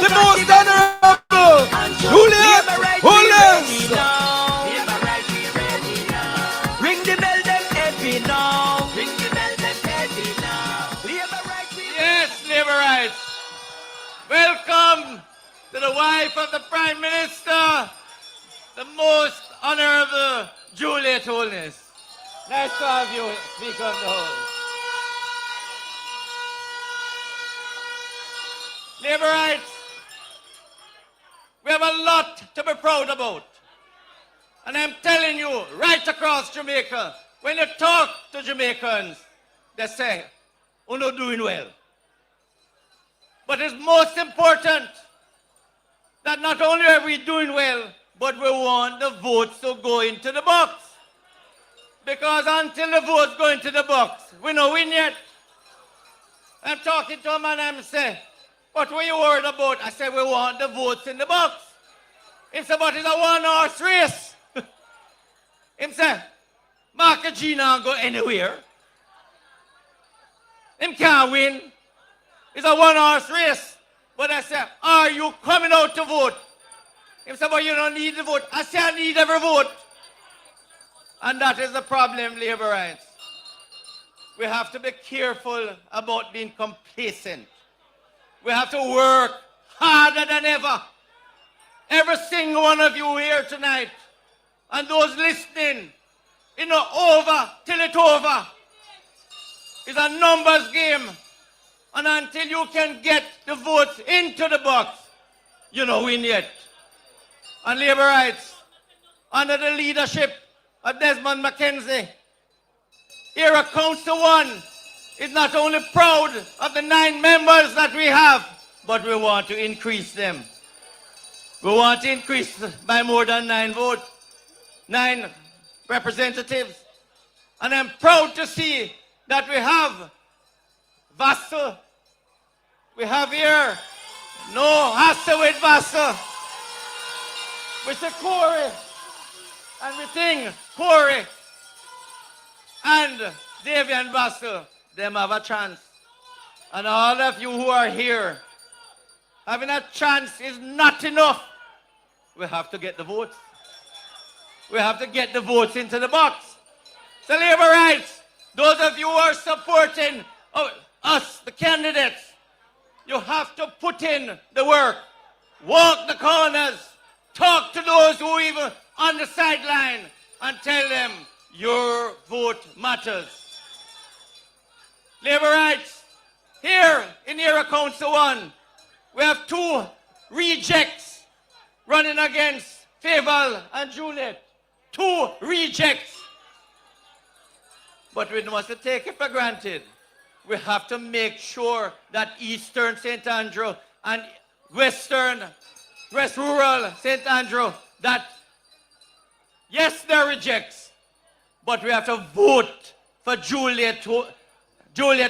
the Most Honorable Juliet Holness. Yes, Labour rights. Welcome to the wife of the Prime Minister, the Most Honorable Juliet Holness. Nice to have you, Speaker of the House. Labour rights, we have a lot to be proud about. And I'm telling you, right across Jamaica, when you talk to Jamaicans, they say, we're not doing well. But it's most important that not only are we doing well, but we want the votes to go into the box. Because until the votes go into the box, we don't win yet. I'm talking to a man and I'm saying, what were you worried about? I said, we want the votes in the box. If somebody's a one-horse race, him say, Mark Gina go anywhere. Him can't win. It's a one-horse race. But I said, are you coming out to vote? Him say, but you don't need the vote. I say, I need every vote. And that is the problem, Labour rights. We have to be careful about being complacent. We have to work harder than ever. Every single one of you here tonight, and those listening, you know, over till it's over. It's a numbers game. And until you can get the votes into the box, you don't win yet. And labor rights, under the leadership of Desmond McKenzie, Era Council 1 is not only proud of the 9 members that we have, but we want to increase them. We want to increase by more than 9 representatives. And I'm proud to see that we have Vassal. We have here no hassle with Vassal. We say Corey. And we think Corey and Davian Vassal, them have a chance. And all of you who are here, having a chance is not enough. We have to get the votes. We have to get the votes into the box. So labor rights, those of you who are supporting us, the candidates, you have to put in the work. Walk the corners. Talk to those who are even on the sideline and tell them your vote matters. Labor rights, here in Era Council 1, we have 2 rejects running against Faval and Juliet. 2 rejects. But we must take it for granted. We have to make sure that Eastern St. Andrew and West Rural St. Andrew, that yes, they're rejects, but we have to vote for Juliet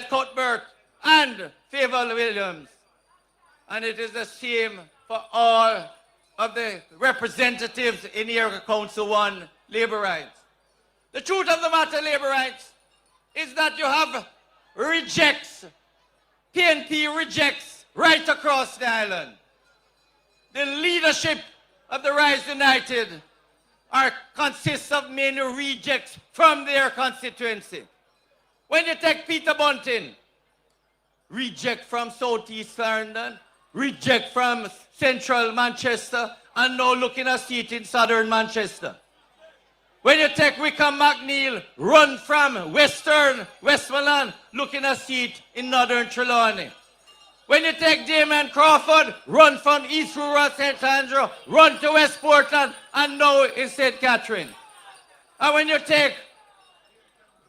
Cuthbert and Faval Williams. And it is the same for all of the representatives in Era Council 1 labor rights. The truth of the matter, labor rights, is that you have rejects, PNP rejects right across the island. The leadership of the Rise United consists of many rejects from their constituency. When you take Peter Bunting, reject from Southeast London, reject from Central Manchester, and now looking a seat in Southern Manchester. When you take Wickham McNeil, run from Western Westmoreland, looking a seat in Northern Trelawney. When you take Damon Crawford, run from East Rural St. Andrew, run to West Portland, and now in St. Catherine. And when you take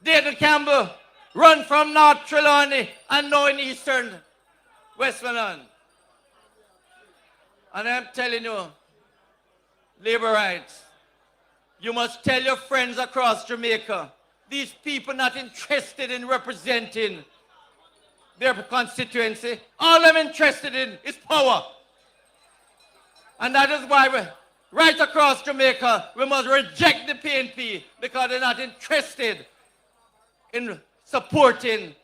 David Campbell, run from North Trelawney, and now in Eastern Westmoreland. And I'm telling you, labor rights, you must tell your friends across Jamaica, these people not interested in representing their constituency. All I'm interested in is power. And that is why right across Jamaica, we must reject the PNP because they're not interested in supporting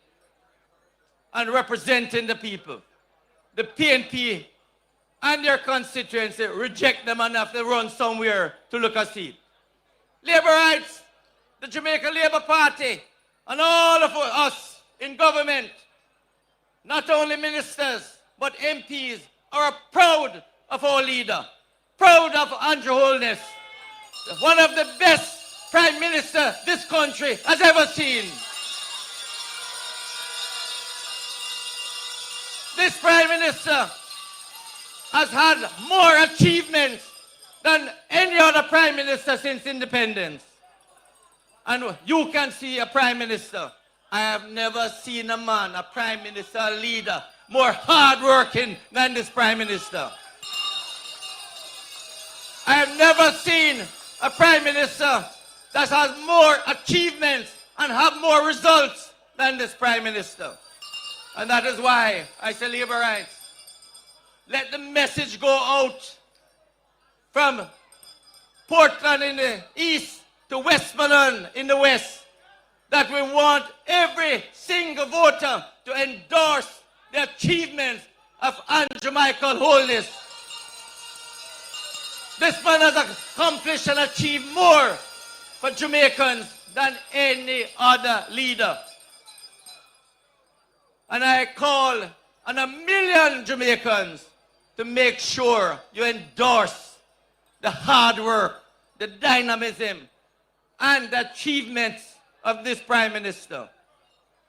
and representing the people. The PNP and their constituency reject them and have to run somewhere to look a seat. Labor rights, the Jamaica Labour Party, and all of us in government, not only ministers, but MPs, are proud of our leader, proud of Andrew Holness, one of the best prime minister this country has ever seen. This prime minister has had more achievements than any other prime minister since independence. And you can see a prime minister. I have never seen a man, a prime minister, a leader, more hardworking than this prime minister. I have never seen a prime minister that has more achievements and have more results than this prime minister. And that is why I say labor rights. Let the message go out from Portland in the east to Westmoreland in the west that we want every single voter to endorse the achievements of Andrew Michael Holness. This man has accomplished and achieved more for Jamaicans than any other leader. And I call on 1 million Jamaicans to make sure you endorse the hard work, the dynamism, and the achievements of this Prime Minister.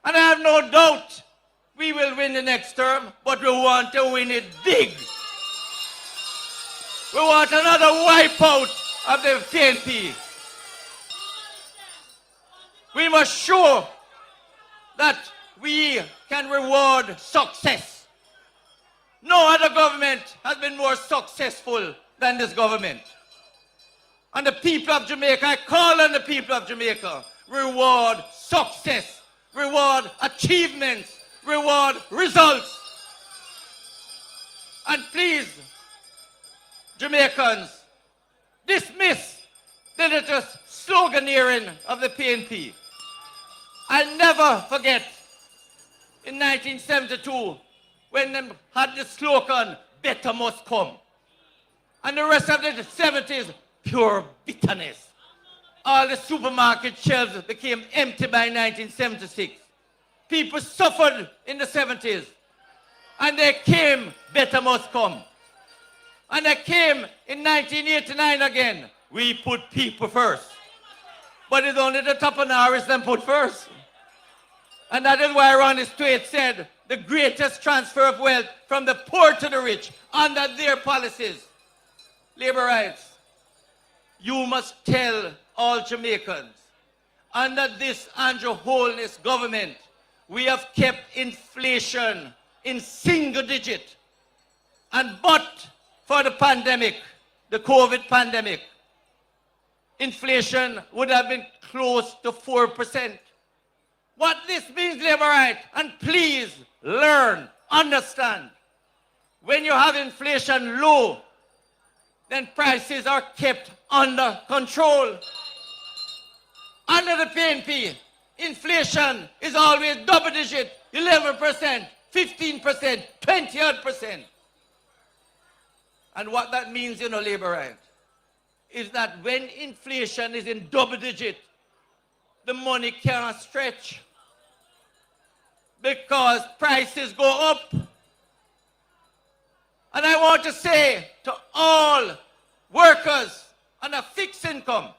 And I have no doubt we will win the next term, but we want to win it big. We want another wipeout of the PNP. We must show that we can reward success. No other government has been more successful than this government. And the people of Jamaica, I call on the people of Jamaica, reward success, reward achievements, reward results. And please, Jamaicans, dismiss the little sloganeering of the PNP. I'll never forget in 1972 when they had the slogan, better must come. And the rest of the 70s, pure bitterness. All the supermarket shelves became empty by 1976. People suffered in the 70s. And they came, better must come. And they came in 1989 again. We put people first. But it's only the top of Norris them put first. And that is why Ronnie Stewart said the greatest transfer of wealth from the poor to the rich under their policies. Labor rights. You must tell all Jamaicans, under this Andrew Holness government, we have kept inflation in single digit. And but for the pandemic, the COVID pandemic, inflation would have been close to 4%. What this means, labor right, and please learn, understand, when you have inflation low, then prices are kept under control. Under the PNP, inflation is always double digit, 11%, 15%, 20%. And what that means, labor right, is that when inflation is in double digit, the money cannot stretch because prices go up. And I want to say to all workers on a fixed income,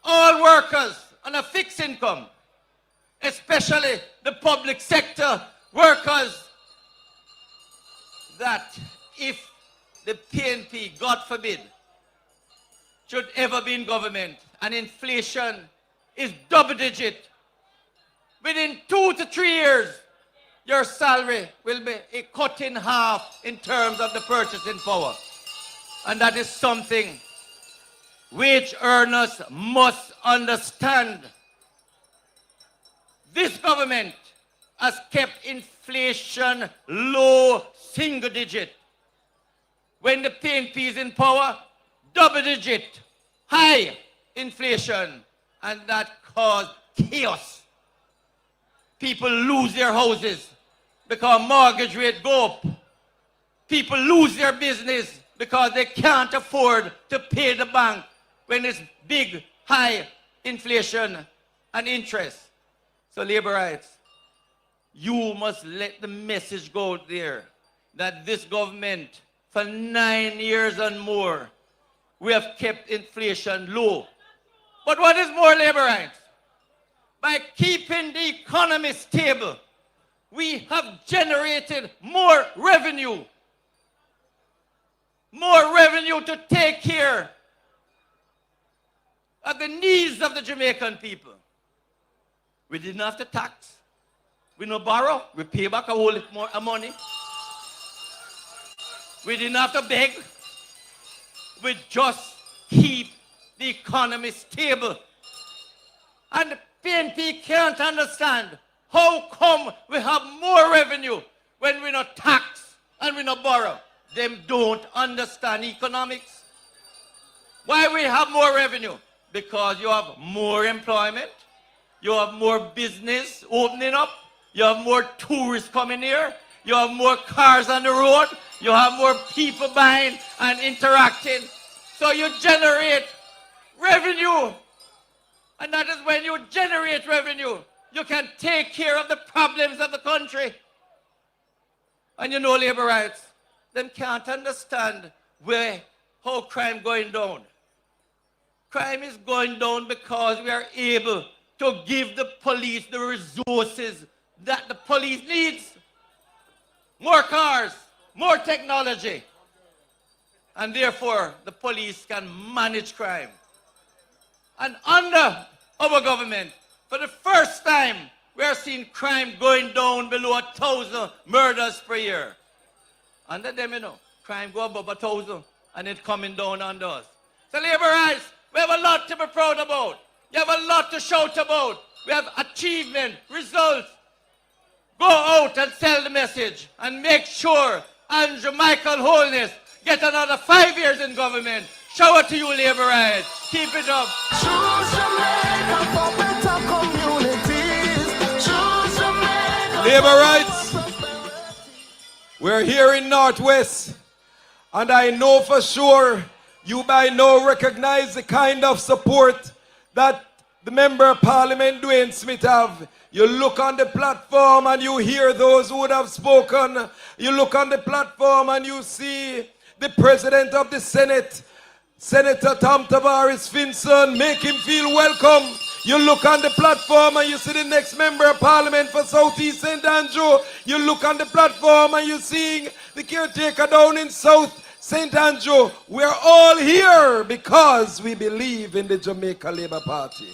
all workers on a fixed income, especially the public sector workers, that if the PNP, God forbid, should ever be in government and inflation is double digit, within 2 to 3 years, your salary will be cut in half in terms of the purchasing power. And that is something wage earners must understand. This government has kept inflation low, single digit. When the PNP is in power, double digit, high inflation, and that caused chaos. People lose their houses because mortgage rate go up. People lose their business because they can't afford to pay the bank when it's big, high inflation and interest. So labor rights, you must let the message go there that this government, for 9 years and more, we have kept inflation low. But what is more, labor rights? By keeping the economy stable, we have generated more revenue to take care of the needs of the Jamaican people. We didn't have to tax. We no borrow. We pay back a whole lot more money. We didn't have to beg. We just keep the economy stable. And the PNP can't understand how come we have more revenue when we not tax and we not borrow. Them don't understand economics. Why we have more revenue? Because you have more employment, you have more business opening up, you have more tourists coming here, you have more cars on the road, you have more people buying and interacting. So you generate revenue. And that is when you generate revenue, you can take care of the problems of the country. And labor rights, them can't understand how crime going down. Crime is going down because we are able to give the police the resources that the police needs more cars, more technology, and therefore the police can manage crime. And under our government, for the first time, we are seeing crime going down below 1,000 murders per year. Under them, crime go above 1,000, and it's coming down under us. So labor rights, we have a lot to be proud about. You have a lot to shout about. We have achievement, results. Go out and sell the message and make sure Andrew Michael Holness get another 5 years in government. Shout out to you, labor rights. Keep it up. Choose Jamaica for better communities. Choose Jamaica. Labor rights. We're here in Northwest, and I know for sure you by now recognize the kind of support that the Member of Parliament Dwayne Smith have. You look on the platform and you hear those who would have spoken. You look on the platform and you see the President of the Senate, Senator Tom Tavares Finson, make him feel welcome. You look on the platform and you see the next Member of Parliament for Southeast St. Andrew. You look on the platform and you're seeing the caretaker down in South St. Andrew. We're all here because we believe in the Jamaica Labour Party.